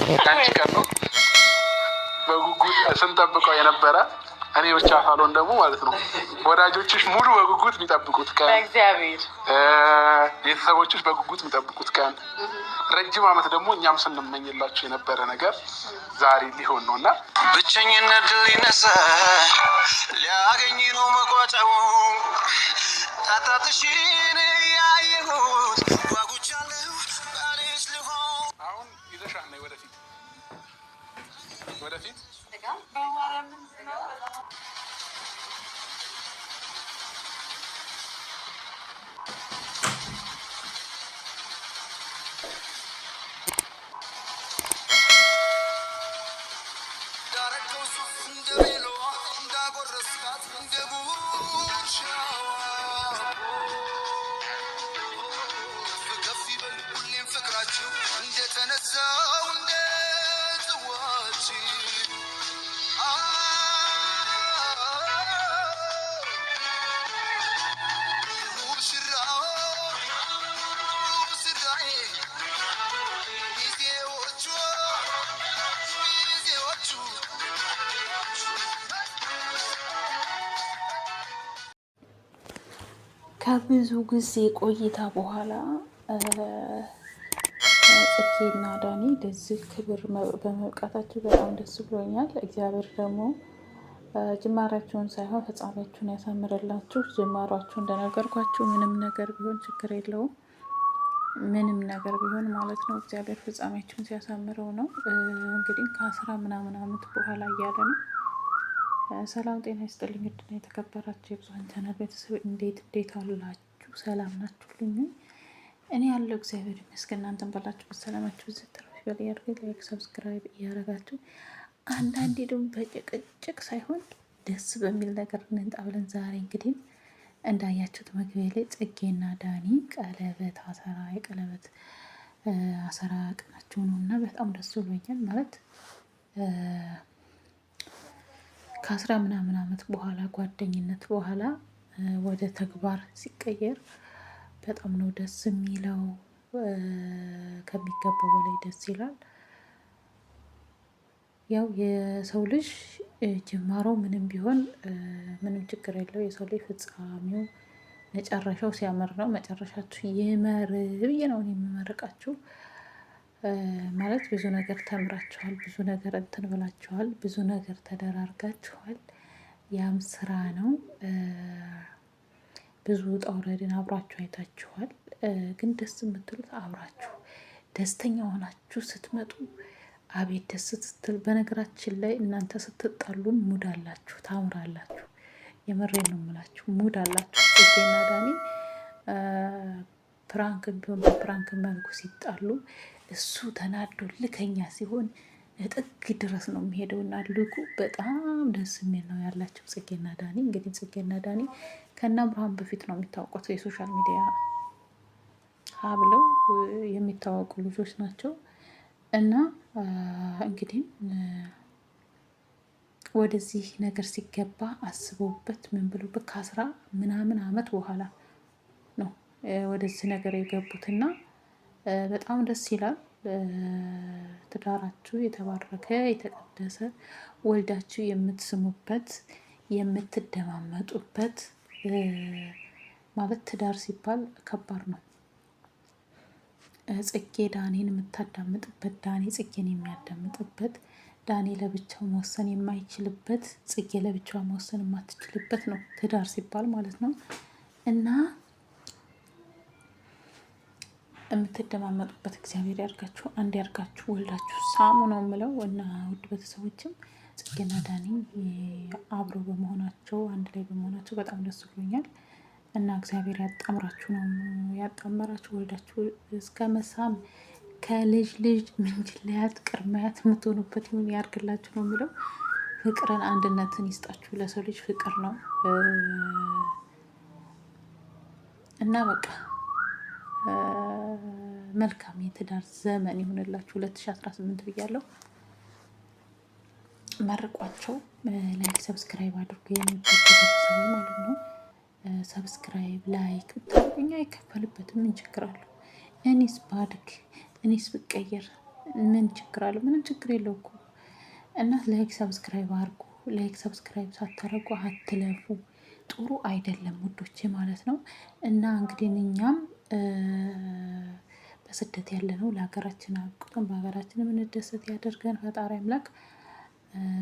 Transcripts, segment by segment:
አንቺ ቀን ነው በጉጉት ስንጠብቀው የነበረ እኔ ብቻ ሳልሆን ደግሞ ማለት ነው ወዳጆችሽ ሙሉ በጉጉት የሚጠብቁት ቀን፣ እግዚአብሔር ቤተሰቦችሽ በጉጉት የሚጠብቁት ቀን፣ ረጅም ዓመት ደግሞ እኛም ስንመኝላችሁ የነበረ ነገር ዛሬ ሊሆን ነው እና ብቸኝነት ድል ይነሳ ሊያገኝ ነው መቋጫው ታታትሽን ያየሁት ጓጉቻለሁ ባሌሽ ልሆን አሁን ይዘሻል ነይ ወደፊት ከብዙ ጊዜ ቆይታ በኋላ ጽጌና ዳኒ ለዚህ ክብር በመብቃታቸው በጣም ደስ ብሎኛል። እግዚአብሔር ደግሞ ጅማሬያችሁን ሳይሆን ፍጻሜያችሁን ያሳምርላችሁ። ጅማሯችሁ እንደነገርኳችሁ ምንም ነገር ቢሆን ችግር የለውም። ምንም ነገር ቢሆን ማለት ነው እግዚአብሔር ፍጻሜያችሁን ሲያሳምረው ነው። እንግዲህ ከ10 ምናምን ዓመት በኋላ እያለ ነው። ሰላም ጤና ይስጥልኝ። ውድና የተከበራችሁ የብዙኃን ቻናል ቤተሰብ እንዴት አላችሁ? ሰላም ናችሁልኝ? እኔ ያለው እግዚአብሔር ይመስገን። እናንተን ባላችሁ ሰላማችሁ ዝትረፍ ይበል። ያድርግ። ላይክ ሰብስክራይብ እያደረጋችሁ አንዳንዴ ደግሞ በጭቅጭቅ ሳይሆን ደስ በሚል ነገር እንንጣ ብለን ዛሬ እንግዲህ እንዳያችሁት መግቢያ ላይ ጽጌና ዳኒ ቀለበት የቀለበት አሰራ ቀናቸው ነው እና በጣም ደስ ብሎኛል። ማለት ከ10 ምናምን ዓመት በኋላ ጓደኝነት በኋላ ወደ ተግባር ሲቀየር በጣም ነው ደስ የሚለው። ከሚገባው በላይ ደስ ይላል። ያው የሰው ልጅ ጅማሮ ምንም ቢሆን ምንም ችግር የለው። የሰው ልጅ ፍጻሜው መጨረሻው ሲያምር ነው። መጨረሻችሁ ይመር ብዬ ነው የምመርቃችሁ። ማለት ብዙ ነገር ተምራችኋል፣ ብዙ ነገር እንትን ብላችኋል፣ ብዙ ነገር ተደራርጋችኋል። ያም ስራ ነው። ብዙ ውጣ ውረድን አብራችሁ አይታችኋል። ግን ደስ የምትሉት አብራችሁ ደስተኛ ሆናችሁ ስትመጡ አቤት ደስ ስትል። በነገራችን ላይ እናንተ ስትጣሉ ሙድ አላችሁ፣ ታምራላችሁ። የመሬን ነው የምላችሁ፣ ሙድ አላችሁ። ጽጌና ዳኒ ፕራንክ ቢሆን በፕራንክ መልኩ ሲጣሉ እሱ ተናዶ ልከኛ ሲሆን ጥግ ድረስ ነው የሚሄደው እና ልኩ በጣም ደስ የሚል ነው ያላቸው ጽጌና ዳኒ። እንግዲህ ጽጌና ዳኒ ከነ አብርሃም በፊት ነው የሚታወቁት። የሶሻል ሚዲያ ብለው የሚታወቁ ልጆች ናቸው እና እንግዲህ ወደዚህ ነገር ሲገባ አስበውበት ምን ብሎበት ከ10 ምናምን ዓመት በኋላ ነው ወደዚህ ነገር የገቡትና በጣም ደስ ይላል። ትዳራችሁ የተባረከ የተቀደሰ ወልዳችሁ የምትስሙበት የምትደማመጡበት ማለት ትዳር ሲባል ከባድ ነው። ጽጌ ዳኒን የምታዳምጥበት፣ ዳኒ ጽጌን የሚያዳምጥበት፣ ዳኒ ለብቻው መወሰን የማይችልበት፣ ጽጌ ለብቻው መወሰን የማትችልበት ነው ትዳር ሲባል ማለት ነው እና የምትደማመጡበት እግዚአብሔር ያርጋችሁ፣ አንድ ያርጋችሁ፣ ወልዳችሁ ሳሙ ነው የምለው እና ውድ ቤተሰቦችም ጽጌና ዳኒ አብረው በመሆናቸው አንድ ላይ በመሆናቸው በጣም ደስ ብሎኛል እና እግዚአብሔር ያጣምራችሁ ነው ያጣመራችሁ፣ ወልዳችሁ እስከ መሳም ከልጅ ምንጅላያት ቅርማያት የምትሆኑበት ይሁን ያርግላችሁ ነው የምለው። ፍቅርን አንድነትን ይስጣችሁ። ለሰው ልጅ ፍቅር ነው እና በቃ መልካም የትዳር ዘመን ይሁንላችሁ። 2018 ብያለሁ። መርቋቸው። ላይክ ሰብስክራይብ አድርጉ። የሚወደዱ ሰው ማለት ነው። ሰብስክራይብ ላይክ ብታደርጉኝ አይከፈልበትም። ምን ችግር አለው? እኔስ ባድግ እኔስ ብቀየር ምን ችግር አለው? ምንም ችግር የለው እኮ እና ላይክ ሰብስክራይብ አድርጉ። ላይክ ሰብስክራይብ ሳታደርጉ አትለፉ። ጥሩ አይደለም ውዶቼ ማለት ነው። እና እንግዲህ እኛም በስደት ያለ ነው ለሀገራችን አብቅቶን በሀገራችን የምንደሰት ያደርገን ፈጣሪ አምላክ።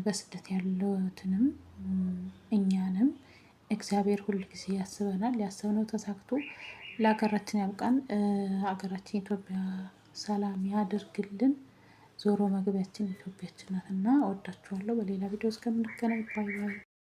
በስደት ያለውትንም እኛንም እግዚአብሔር ሁል ጊዜ ያስበናል። ያሰብነው ተሳክቶ ለሀገራችን ያብቃን። ሀገራችን ኢትዮጵያ ሰላም ያድርግልን። ዞሮ መግቢያችን ኢትዮጵያችን ናትና እወዳችኋለሁ። በሌላ ቪዲዮ እስከምንገናኝ ባይ ባይ።